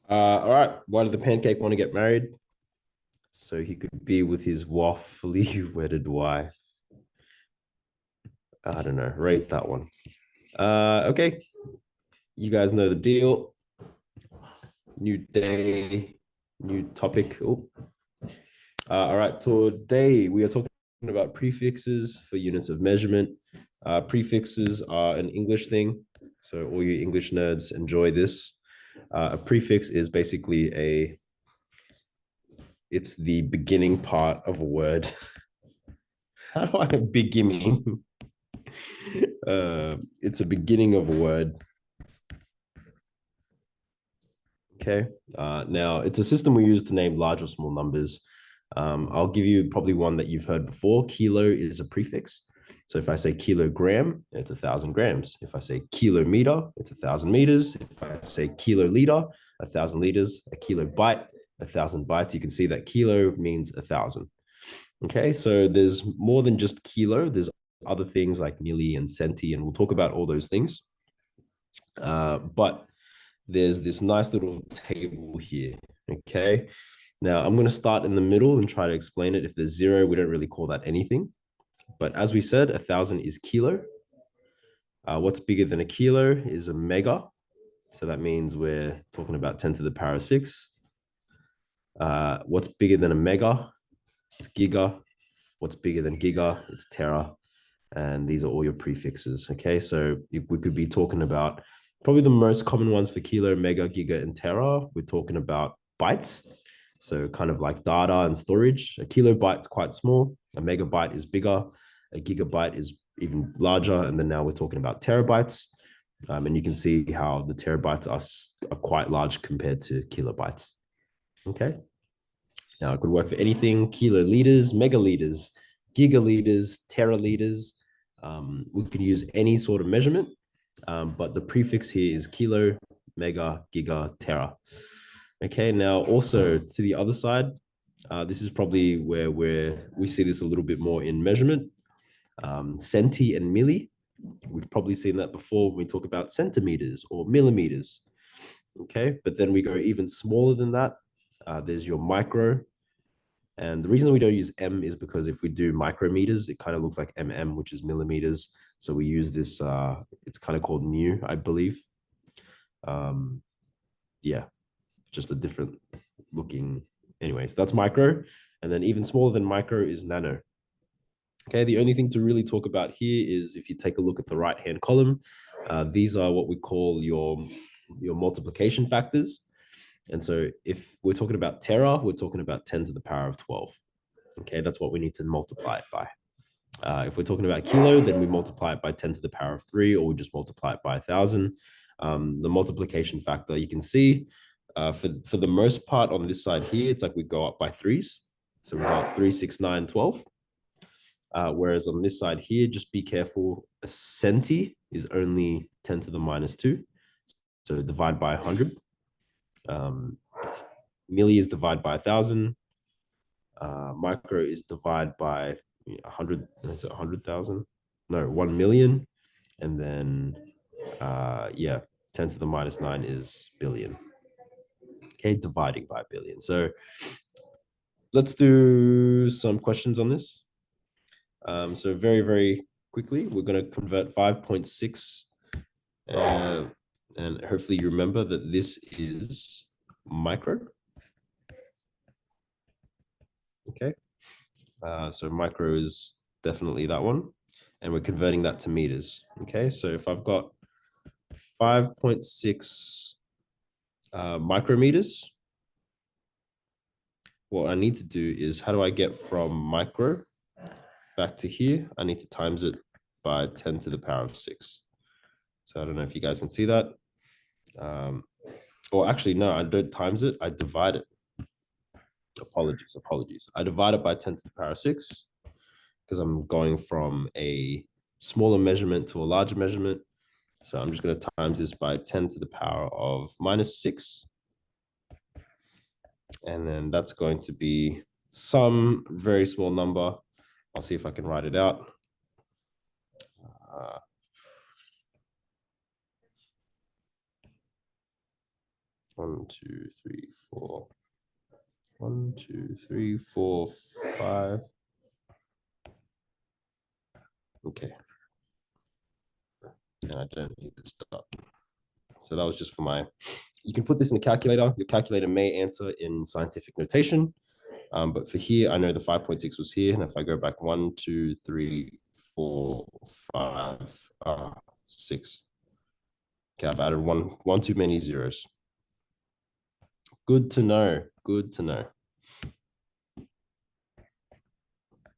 All right. Why did the pancake want to get married? So he could be with his waffly wedded wife. I don't know. Rate that one. Okay. You guys know the deal. New day, new topic. Oh. All right. Today we are talking about prefixes for units of measurement. Prefixes are an English thing. So all you English nerds enjoy this. A prefix is basically it's the beginning part of a word. How do I beginning? It's a beginning of a word. Okay. Now it's a system we use to name large or small numbers. I'll give you probably one that you've heard before. Kilo is a prefix. So if I say kilogram, it's 1,000 grams. If I say kilometer, it's 1,000 meters. If I say kiloliter, 1,000 liters. A kilobyte, 1,000 bytes. You can see that kilo means 1,000. Okay, so there's more than just kilo. There's other things like milli and centi, and we'll talk about all those things. But there's this nice little table here. Okay, now I'm going to start in the middle and try to explain it. If there's zero, we don't really call that anything. But as we said, 1,000 is kilo. What's bigger than a kilo is a mega. So that means we're talking about 10 to the power of 6. What's bigger than a mega? It's giga. What's bigger than giga? It's tera. And these are all your prefixes. Okay, so we could be talking about probably the most common ones for kilo, mega, giga, and tera. We're talking about bytes. So kind of like data and storage. A kilobyte is quite small. A megabyte is bigger. A gigabyte is even larger. And then now we're talking about terabytes. And you can see how the terabytes are quite large compared to kilobytes. Okay. Now it could work for anything: kiloliters, megaliters, gigaliters, teraliters. We can use any sort of measurement, but the prefix here is kilo, mega, giga, tera. Okay, now also to the other side, this is probably where we see this a little bit more in measurement. Centi and milli, we've probably seen that before when we talk about centimeters or millimeters. Okay, but then we go even smaller than that. There's your micro, and the reason we don't use M is because if we do micrometers, it kind of looks like which is millimeters. So we use this, it's kind of called mu, I believe. Um, yeah, just a different looking. Anyways, that's micro. And then even smaller than micro is nano. Okay, the only thing to really talk about here is if you take a look at the right-hand column, these are what we call your multiplication factors. And so if we're talking about tera, we're talking about 10 to the power of 12. Okay, that's what we need to multiply it by. If we're talking about kilo, then we multiply it by 10 to the power of 3, or we just multiply it by 1,000. The multiplication factor, you can see for the most part on this side here, it's like we go up by threes. So we got 3, 6, 9, 12. Whereas on this side here, just be careful. A centi is only 10 to the minus 2. So divide by 100. Milli is divided by 1,000. Micro is divided by 100. Is it 100,000? No, 1 million. And then, yeah, 10 to the minus 9 is billion. Okay, dividing by billion. So let's do some questions on this. So very, very quickly, we're going to convert 5.6. And hopefully you remember that this is micro. Okay. So micro is definitely that one. And we're converting that to meters. Okay. So if I've got 5.6 micrometers, what I need to do is how do I get from micro back to here? I need to times it by 10 to the power of 6. So I don't know if you guys can see that. Or actually, no, I don't times it. I divide it. Apologies. I divide it by 10 to the power of 6 because I'm going from a smaller measurement to a larger measurement. So I'm just going to times this by 10 to the power of minus 6. And then that's going to be some very small number. I'll see if I can write it out. 1, 2, 3, 4. 1, 2, 3, 4, 5. Okay. And I don't need this dot. So that was just for my, you can put this in a calculator. Your calculator may answer in scientific notation. But for here, I know the 5.6 was here. And if I go back 1, 2, 3, 4, 5, 6. Okay, I've added one too many zeros. Good to know. Good to know.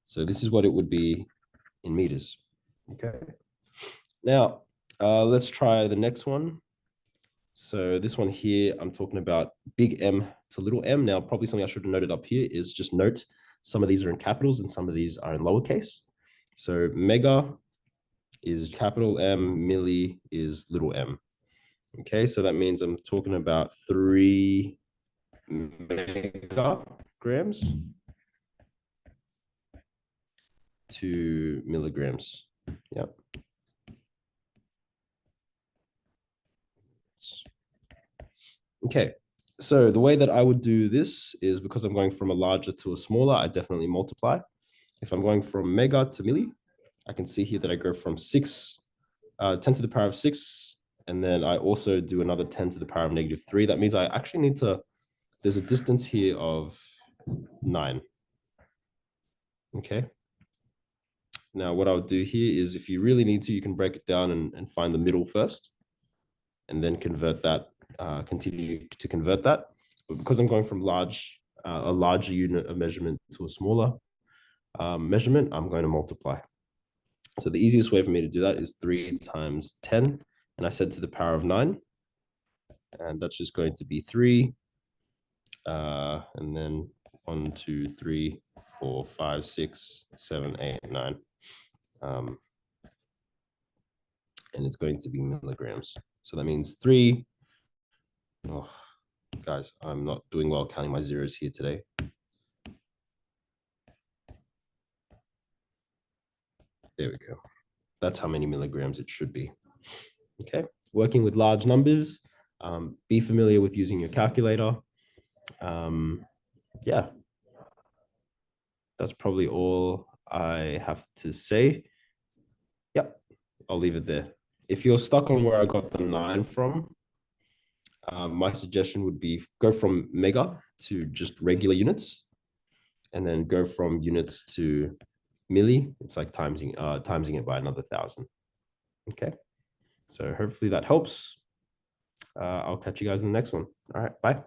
So this is what it would be in meters. Okay. Now, let's try the next one. So this one here, I'm talking about big M to little m. Now, probably something I should have noted up here is just note some of these are in capitals and some of these are in lowercase. So mega is capital M, milli is little m. Okay, so that means I'm talking about 3 megagrams to milligrams. Yep. Okay, so the way that I would do this is because I'm going from a larger to a smaller, I definitely multiply. If I'm going from mega to milli, I can see here that I go from 10 to the power of 6, and then I also do another 10 to the power of -3. That means I actually need to, there's a distance here of 9. Okay. Now, what I'll do here is if you really need to, you can break it down and find the middle first, and then convert that, continue to convert that. But because I'm going from a larger unit of measurement to a smaller measurement, I'm going to multiply. So the easiest way for me to do that is 3 times 10, and I said to the power of 9, and that's just going to be 3, and then 1, 2, 3, 4, 5, 6, 7, 8, 9. And it's going to be milligrams. So that means 3. Oh, guys, I'm not doing well counting my zeros here today. There we go. That's how many milligrams it should be. Okay, working with large numbers, be familiar with using your calculator. Yeah, that's probably all I have to say. Yep, I'll leave it there. If you're stuck on where I got the 9 from, my suggestion would be go from mega to just regular units, and then go from units to milli. It's like timesing it by another 1,000. Okay, so hopefully that helps. I'll catch you guys in the next one. All right, bye.